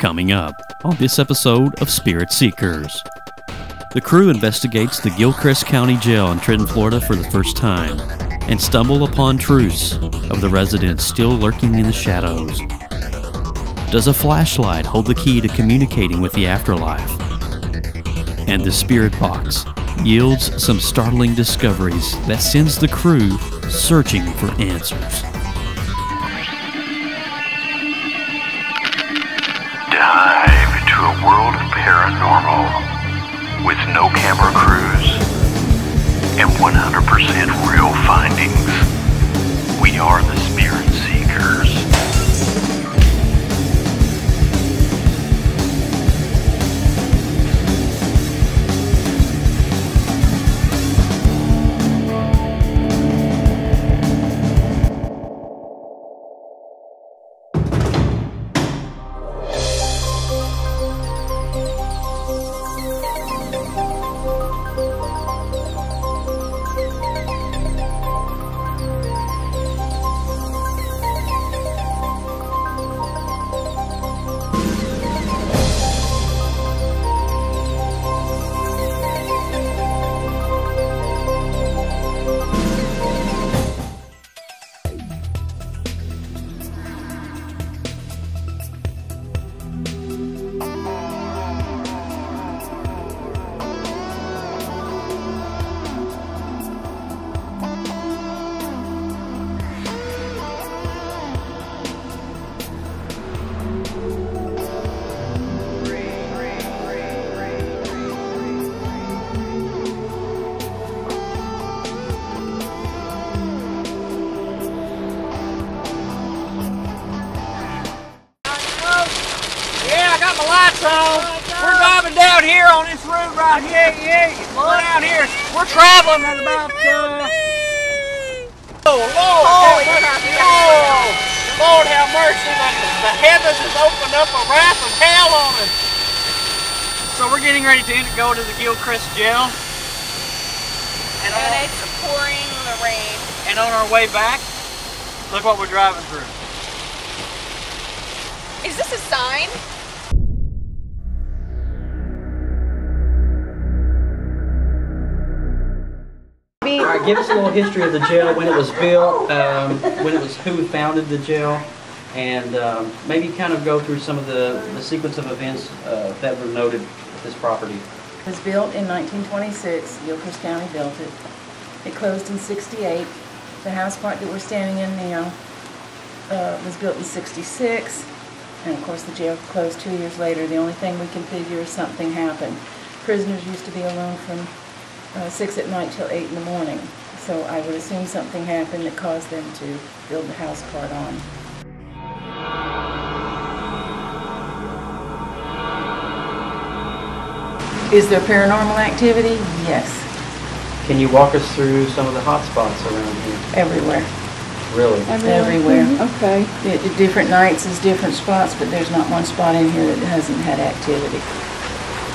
Coming up on this episode of Spirit Seekers. The crew investigates the Gilchrist County Jail in Trenton, Florida for the first time and stumble upon truths of the residents still lurking in the shadows. Does a flashlight hold the key to communicating with the afterlife? And the spirit box yields some startling discoveries that sends the crew searching for answers. Dive into a world of paranormal with no camera crews and 100% real findings. We are the Spirit Seekers. We're driving down here on this road right here. We're down here. We're traveling at about, Lord have mercy. The heavens has opened up a wrath of hell on us. So we're getting ready to go to the Gilchrist Jail. And it's pouring the rain. And on our way back, look what we're driving through. Is this a sign? All right, give us a little history of the jail, when it was built, who founded the jail, and maybe kind of go through some of the sequence of events that were noted at this property. It was built in 1926. Gilchrist County built it. It closed in 68. The house part that we're standing in now was built in 66. And of course the jail closed 2 years later. The only thing we can figure is something happened. Prisoners used to be alone from 6 at night till 8 in the morning. So I would assume something happened that caused them to build the house part on. Is there paranormal activity? Yes. Can you walk us through some of the hot spots around here? Everywhere. Really? Everywhere. Okay. Different nights is different spots, but there's not one spot in here that hasn't had activity.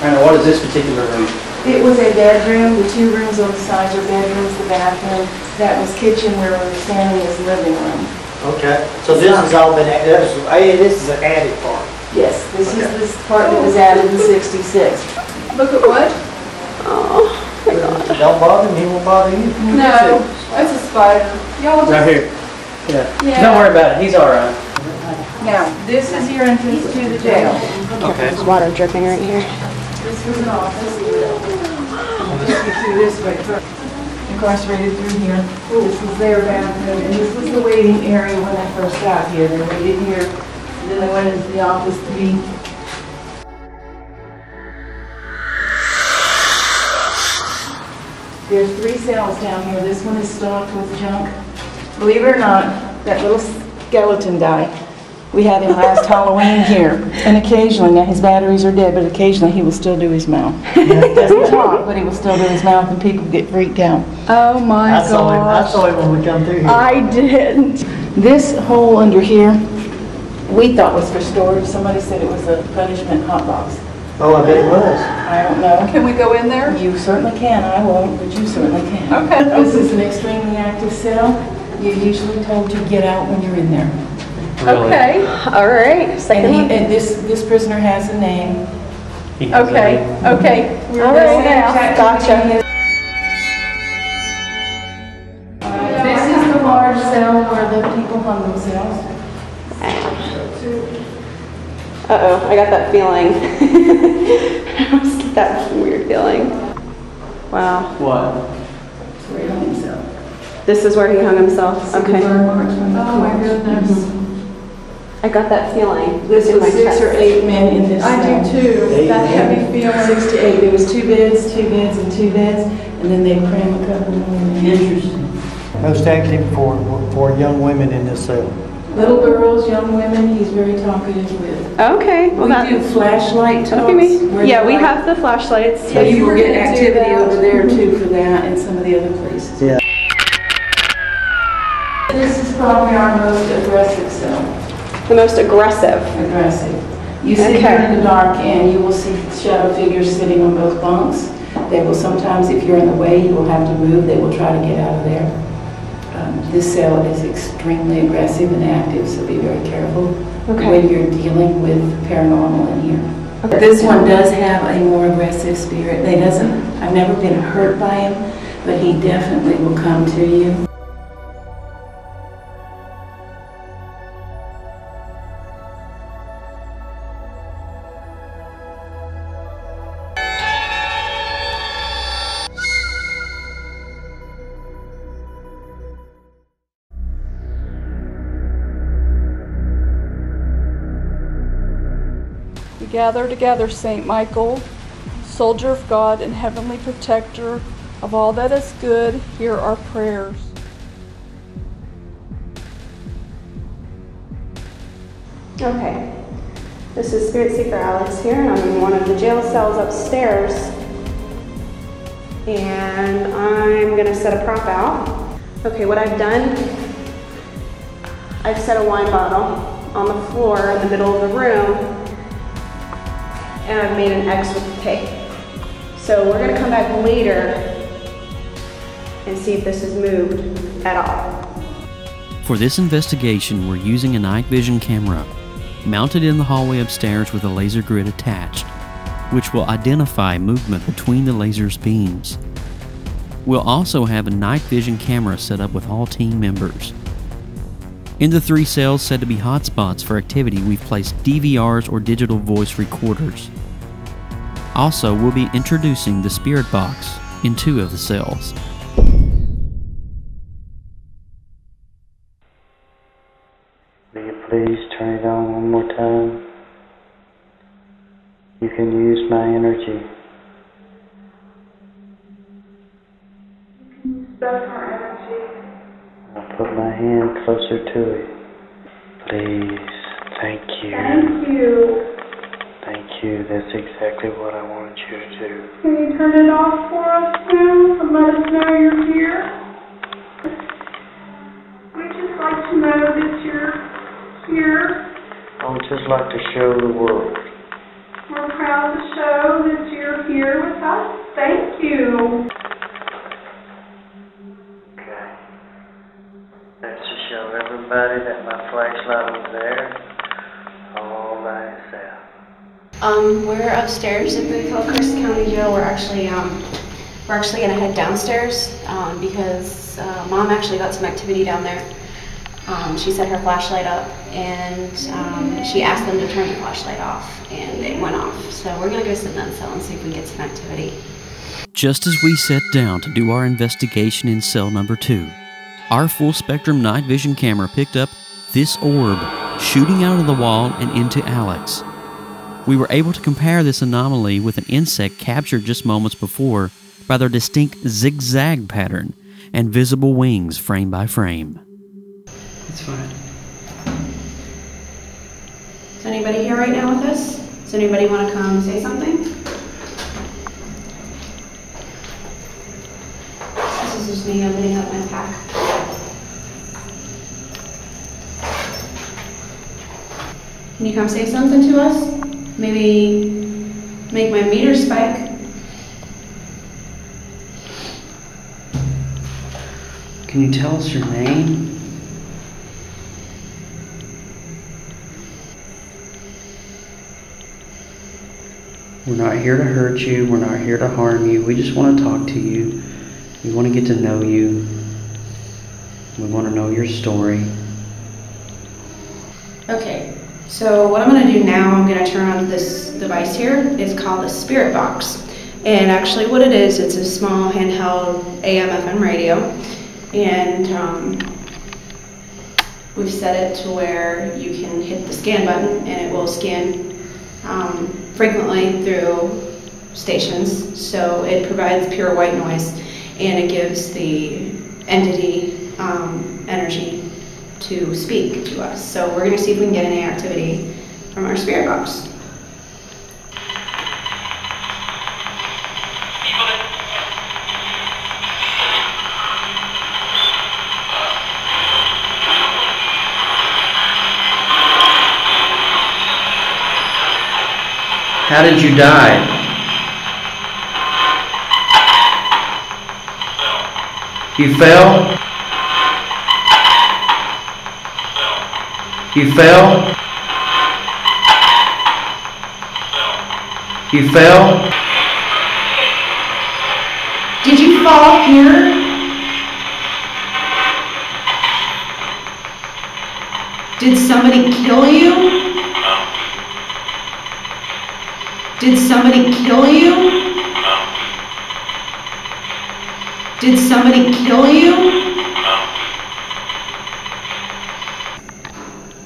And what is this particular room? It was a bedroom. The two rooms on the sides are bedrooms, the bathroom. That was kitchen where we were standing is living room. Okay. So this has all been, this is an attic part. Yes, this is this part that was added in 66. Look at what? Oh my God. Don't bother me, he won't bother you. No, that's a spider. Y'all just... Right here. Yeah. Don't worry about it, he's all right. Now, this is your entrance to the jail. Okay. There's water dripping right here. This was an office. I'll take you through this way first. Incarcerated through here. This was their bathroom, and this was the waiting area when I first got here. They waited here, and then they went into the office to be. There's 3 cells down here. This one is stocked with junk. Believe it or not, that little skeleton guy, we had him last Halloween here. And occasionally, now his batteries are dead, but occasionally he will still do his mouth. He doesn't talk, but he will still do his mouth, and people get freaked out. Oh my God. I saw him when we come through here. I didn't. This hole under here, we thought was for storage. Somebody said it was a punishment hot box. Oh, I bet it was. I don't know. Can we go in there? You certainly can. I won't, but you certainly can. Okay. This is an extremely active cell. You're usually told to get out when you're in there. Really. Okay, all right. Second one. And this prisoner has a name. He has Okay, a- okay. We're All going right, back to gotcha. This is the large cell where the people hung themselves. Uh-oh, I got that feeling. I always get that weird feeling. Wow. What? That's where he hung himself. This is where he hung himself. See the Okay. burn marks from the Oh my corpse. goodness. I got that feeling. This in was my 6 or chest. 8 men in this cell. I do too. That heavy feeling. 6 to 8. There was 2 beds, 2 beds, and 2 beds, and then they cram a couple more in. Interesting. Most active for young women in this cell. Little girls, young women, he's very talkative with. Okay. Well, We do flashlight talks. Okay, me. where Yeah, they we like- have the flashlights. So you will get activity over there too for that and some of the other places. Yeah. This is probably our most aggressive cell. The most aggressive. Aggressive. You sit here in the dark and you will see shadow figures sitting on both bunks. They will sometimes, if you're in the way, you will have to move. They will try to get out of there. This cell is extremely aggressive and active, so be very careful when you're dealing with paranormal in here. Okay. This one does have a more aggressive spirit. I've never been hurt by him, but he definitely will come to you. Gather together, Saint Michael, soldier of God and heavenly protector of all that is good, hear our prayers. Okay. This is Spirit Seeker Alex here, and I'm in one of the jail cells upstairs. And I'm gonna set a prop out. Okay, what I've done, I've set a wine bottle on the floor in the middle of the room, and I've made an X with the tape. So we're gonna come back later and see if this has moved at all. For this investigation, we're using a night vision camera mounted in the hallway upstairs with a laser grid attached, which will identify movement between the laser's beams. We'll also have a night vision camera set up with all team members. In the 3 cells said to be hotspots for activity, we've placed DVRs or digital voice recorders. Also, we'll be introducing the spirit box in 2 of the cells. Will you please turn it on one more time? You can use my energy. I'll put my hand closer to it. Please. Thank you. Thank you. Thank you. That's exactly what I wanted you to do. Can you turn it off for us now and let us know you're here? We'd just like to know that you're here. I would just like to show the world. We're proud to show that you're here with us. Thank you. Okay. That's to show everybody that my flashlight was there all by itself. We're upstairs at the Gilchrist County Jail. We're actually gonna head downstairs because Mom actually got some activity down there. She set her flashlight up and she asked them to turn the flashlight off, and it went off. So we're gonna go sit in that cell and see if we can get some activity. Just as we sat down to do our investigation in cell number 2, our full spectrum night vision camera picked up this orb shooting out of the wall and into Alex. We were able to compare this anomaly with an insect captured just moments before by their distinct zigzag pattern and visible wings frame by frame. It's fine. Is anybody here right now with us? Does anybody want to come say something? This is just me opening up my pack. Can you come say something to us? Maybe make my meter spike. Can you tell us your name? not here to hurt you. We're not here to harm you. We just want to talk to you. We want to get to know you. We want to know your story. Okay, so what I'm going to do now, I'm going to turn on this device here. It's called the Spirit Box. And actually what it is, it's a small handheld AM/FM radio. And we've set it to where you can hit the scan button and it will scan frequently through stations. So it provides pure white noise and it gives the entity energy to speak to us. So we're going to see if we can get any activity from our spirit box. How did you die? You fell? You fell? You fell? Did you fall here? Did somebody kill you? Did somebody kill you? Did somebody kill you?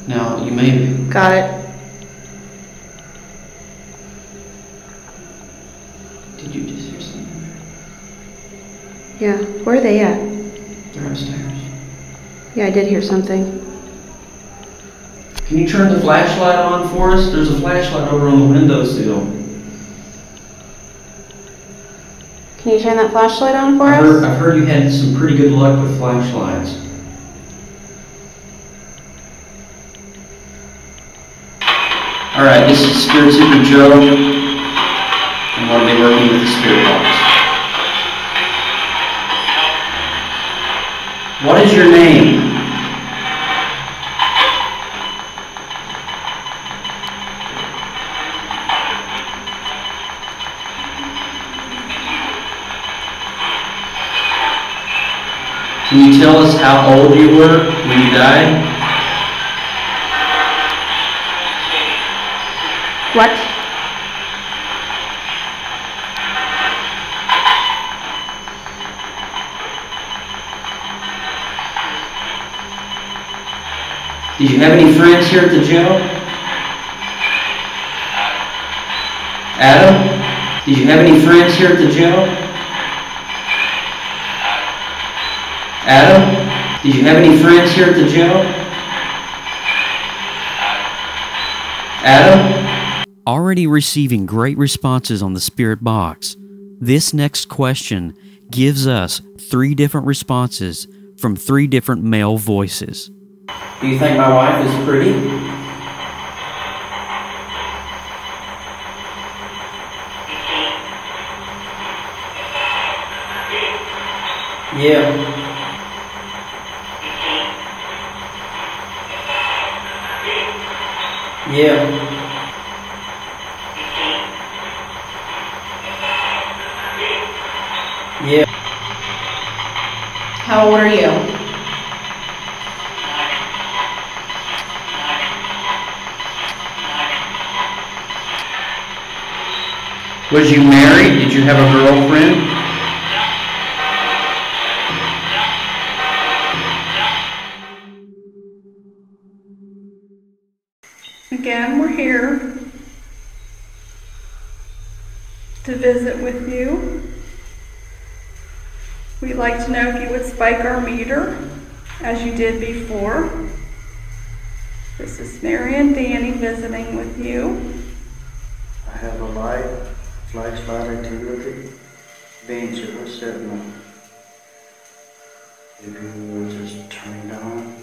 Now, you may... Got it. Did you just hear something? Yeah, where are they at? They're upstairs. Yeah, I did hear something. Can you turn the flashlight on for us? There's a flashlight over on the windowsill. Can you turn that flashlight on for us? I've heard you had some pretty good luck with flashlights. Alright, this is Spirit Seeker Joe. I'm going to be working with the Spirit Box. What is your name? Can you tell us how old you were when you died? What? Did you have any friends here at the jail? Adam? Did you have any friends here at the jail? Adam? Did you have any friends here at the jail? Adam? Already receiving great responses on the Spirit Box, this next question gives us 3 different responses from 3 different male voices. Do you think my wife is pretty? Yeah. Yeah. Yeah. How old are you? Was you married? Did you have a girlfriend? Again, we're here to visit with you. We'd like to know if you would spike our meter as you did before. This is Mary and Danny visiting with you. I have a light, flashlight activity, bench that we're sitting on. If you will just turn it on,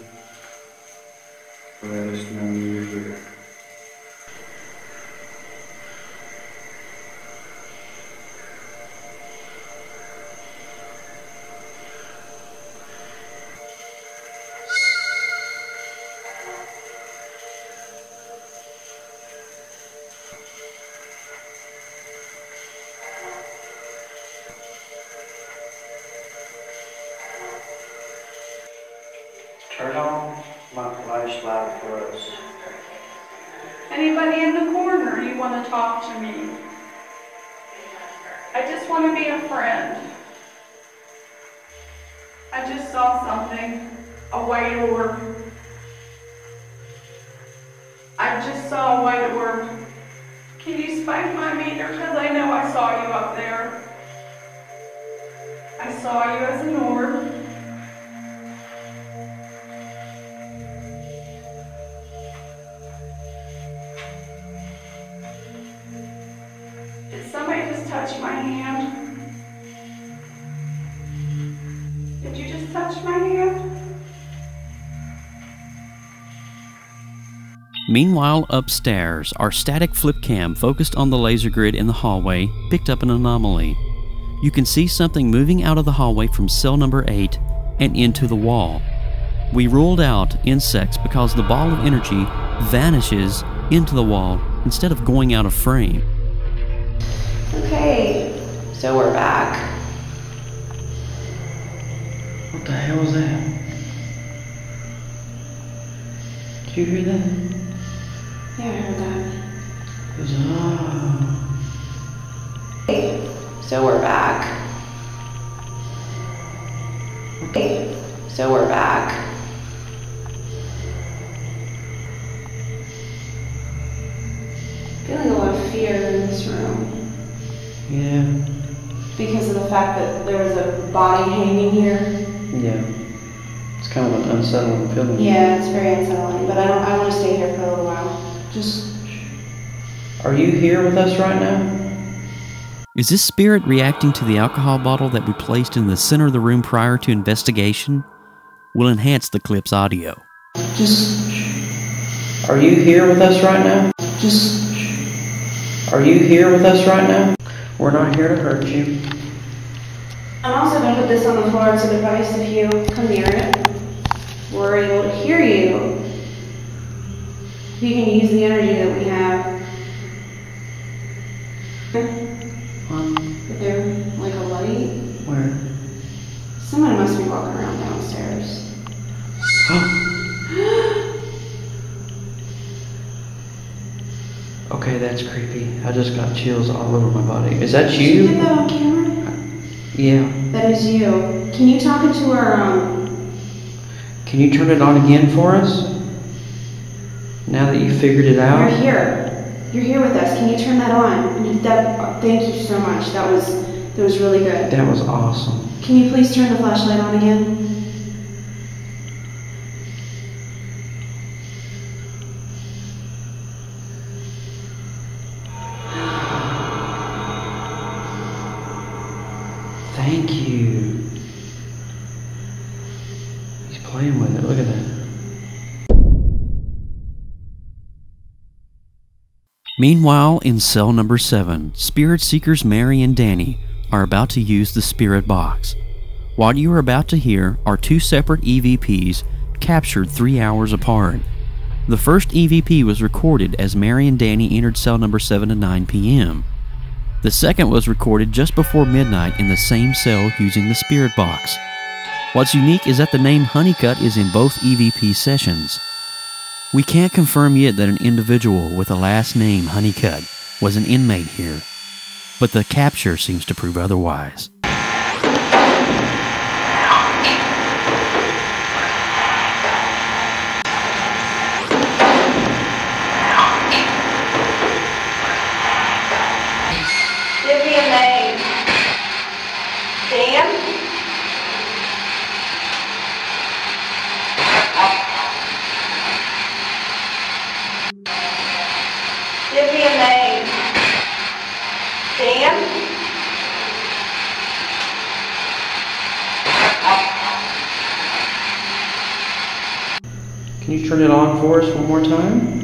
let us know you're here. Turn on my flashlight for us. Anybody in the corner, you want to talk to me? I just want to be a friend. I just saw something, a white orb. I just saw a white orb. Can you spike my meter? Because I know I saw you up there. I saw you as an orb. Did somebody just touch my hand? Did you just touch my hand? Meanwhile, upstairs, our static flip cam focused on the laser grid in the hallway picked up an anomaly. You can see something moving out of the hallway from cell number 8 and into the wall. We ruled out insects because the ball of energy vanishes into the wall instead of going out of frame. Okay, so we're back. What the hell was that? Did you hear that? Yeah, I heard that. It was, oh. Okay, so we're back. Okay, so we're back. Feeling a lot of fear in this room. Yeah. Because of the fact that there was a body hanging here. Yeah. It's kind of an unsettling feeling. Yeah, it's very unsettling, but I want to stay here for a little while. Just... Are you here with us right now? Is this spirit reacting to the alcohol bottle that we placed in the center of the room prior to investigation? We'll enhance the clip's audio. Just... Are you here with us right now? Just... Are you here with us right now? We're not here to hurt you. I'm also going to put this on the floor as a device if you come near it. We're able to hear you. You can use the energy that we have. Is there like a light? Where? Someone must be walking around downstairs. Okay, that's creepy. I just got chills all over my body. Is that Did you? you get that on camera? Yeah. That is you. Can you talk into our, Can you turn it on again for us? Now that you figured it out? You're here. You're here with us. Can you turn that on? Thank you so much. That was really good. That was awesome. Can you please turn the flashlight on again? Thank you. He's playing with it. Look at that. Meanwhile, in cell number 7, Spirit Seekers Mary and Danny are about to use the spirit box. What you are about to hear are 2 separate EVPs captured 3 hours apart. The first EVP was recorded as Mary and Danny entered cell number 7 at 9 p.m. The second was recorded just before midnight in the same cell using the spirit box. What's unique is that the name Honeycutt is in both EVP sessions. We can't confirm yet that an individual with the last name Honeycutt was an inmate here, but the capture seems to prove otherwise. Give me a name. Dan? Give me a name. Dan? Can you turn it on for us one more time?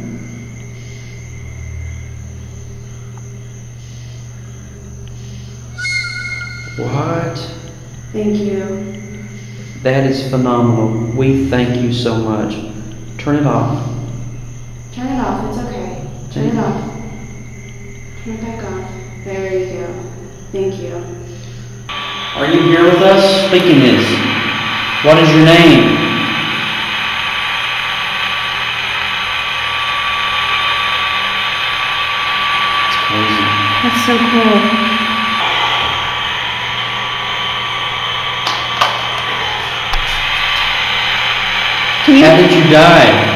What? Thank you. That is phenomenal. We thank you so much. Turn it off. Turn it off. It's okay. Turn it off. Turn it back off. There you go. Thank you. Are you here with us? Speaking this. What is your name? How did you die?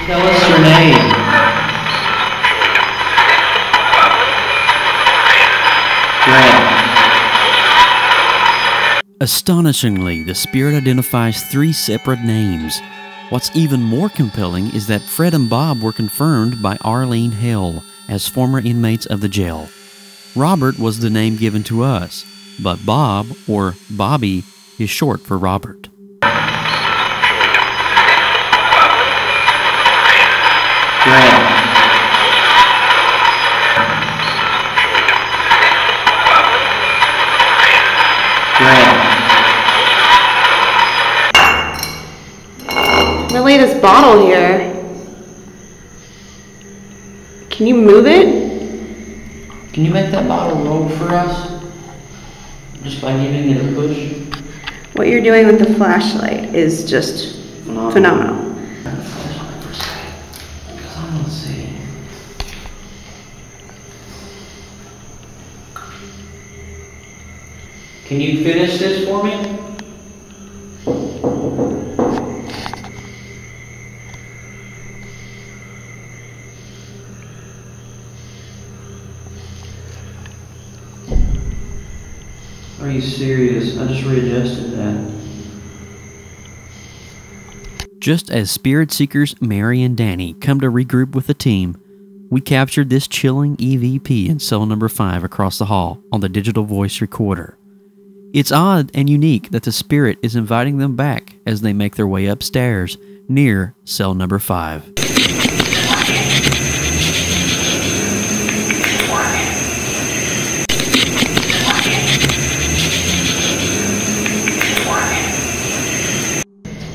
Tell us your name. Astonishingly, the spirit identifies 3 separate names. What's even more compelling is that Fred and Bob were confirmed by Arlene Hell as former inmates of the jail. Robert was the name given to us, but Bob, or Bobby, is short for Robert. Really, this bottle here. Can you move it? Can you make that bottle roll for us? Just by giving it a push? What you're doing with the flashlight is just phenomenal. Let's see. Can you finish this for me? Are you serious? I just readjusted that. Just as Spirit Seekers Mary and Danny come to regroup with the team, we captured this chilling EVP in cell number 5 across the hall on the digital voice recorder. It's odd and unique that the spirit is inviting them back as they make their way upstairs near cell number 5.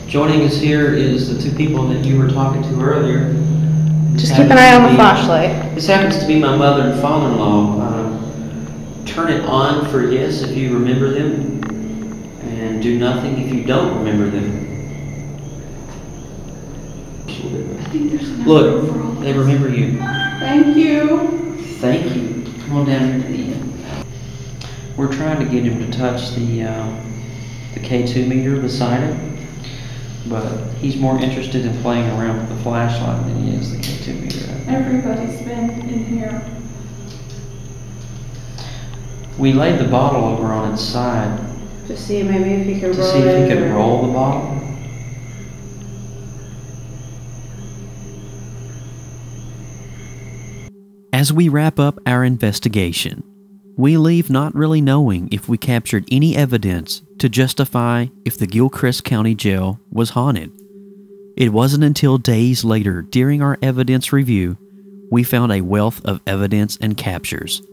Joining us here is the 2 people that you were talking to earlier. Just keep an eye on the flashlight. This happens to be my mother and father-in-law. Turn it on for yes if you remember them, and do nothing if you don't remember them. Look, they remember you. Thank you. Thank you. Come on down here to the end. We're trying to get him to touch the K2 meter beside it. But he's more interested in playing around with the flashlight than he is the K2 meter. Everybody's been in here. We laid the bottle over on its side. To see maybe if he could to roll see if he it could or... roll the bottle. As we wrap up our investigation, we leave not really knowing if we captured any evidence to justify if the Gilchrist County Jail was haunted. It wasn't until days later, during our evidence review, we found a wealth of evidence and captures.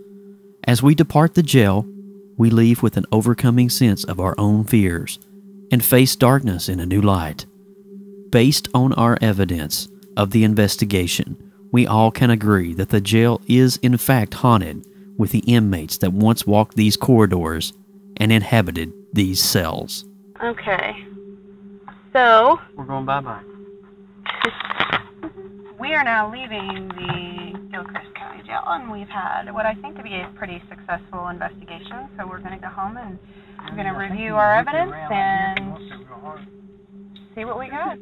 As we depart the jail, we leave with an overcoming sense of our own fears and face darkness in a new light. Based on our evidence of the investigation, we all can agree that the jail is in fact haunted, with the inmates that once walked these corridors and inhabited these cells. Okay. So... We're going bye-bye. We are now leaving the Gilchrist County Jail, and we've had what I think to be a pretty successful investigation. So we're going to go home and we're going to review our evidence and see what we got.